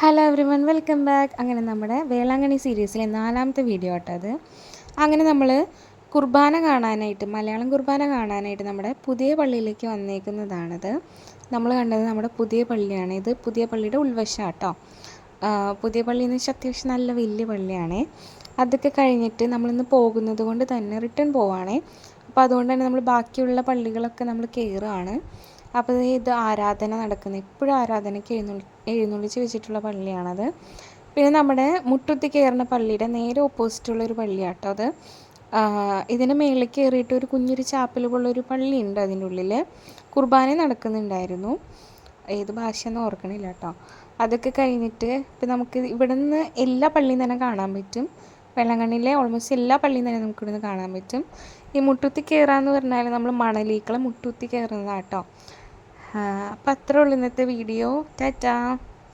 Hello everyone, welcome back. അങ്ങനെ നമ്മുടെ വേളാങ്കണ്ണി സീരീസിലെ 4ാമത്തെ വീഡിയോ ആട്ടോ അത്. അങ്ങനെ നമ്മൾ കുർബാന കാണാനായിട്ട്, മലയാളം കുർബാന കാണാനായിട്ട് നമ്മുടെ പുതിയ പള്ളിയിലേക്ക് വന്നേക്കുന്നതാണത്. നമ്മൾ കണ്ടത് നമ്മുടെ പുതിയ പള്ളിയാണ്. ഇത് പുതിയ പള്ളിയുടെ ഉൾവശം കേട്ടോ. പുതിയ പള്ളി എന്ന് വെച്ചാൽ അത്യാവശ്യം നല്ല വലിയ പള്ളിയാണേ. അതൊക്കെ കഴിഞ്ഞിട്ട് നമ്മളിന്ന് പോകുന്നത് കൊണ്ട് തന്നെ റിട്ടേൺ പോവാണേ. അപ്പോൾ അതുകൊണ്ട് തന്നെ നമ്മൾ ബാക്കിയുള്ള പള്ളികളൊക്കെ നമ്മൾ കയറുകയാണ്. അപ്പോൾ ഇത് ആരാധന നടക്കുന്നത്, എപ്പോഴും ആരാധനയ്ക്ക് എഴുന്നള്ളിച്ച് വെച്ചിട്ടുള്ള പള്ളിയാണത്. പിന്നെ നമ്മുടെ മുട്ടുത്തി കയറുന്ന പള്ളിയുടെ നേരെ ഓപ്പോസിറ്റുള്ളൊരു പള്ളിയാട്ടോ അത്. ഇതിന് മേളിൽ കയറിയിട്ട് ഒരു കുഞ്ഞൊരു ചാപ്പൽ പോലുള്ളൊരു പള്ളിയുണ്ട്. അതിൻ്റെ ഉള്ളിൽ കുർബാന നടക്കുന്നുണ്ടായിരുന്നു. ഏത് ഭാഷയെന്ന് ഓർക്കണില്ല കേട്ടോ. അതൊക്കെ കഴിഞ്ഞിട്ട് ഇപ്പം നമുക്ക് ഇവിടെ നിന്ന് എല്ലാ പള്ളിയും തന്നെ കാണാൻ പറ്റും. വേളാങ്കണ്ണിയിലെ ഓൾമോസ്റ്റ് എല്ലാ പള്ളിയും തന്നെ നമുക്ക് ഇവിടുന്ന് കാണാൻ പറ്റും. ഈ മുട്ടുത്തി കയറാന്ന് പറഞ്ഞാൽ നമ്മൾ മണലീക്കളെ മുട്ടുത്തി കയറുന്നതാട്ടോ. അപ്പോൾ അത്രേ ഉള്ളൂ ഇന്നത്തെ വീഡിയോ. ടാറ്റാ.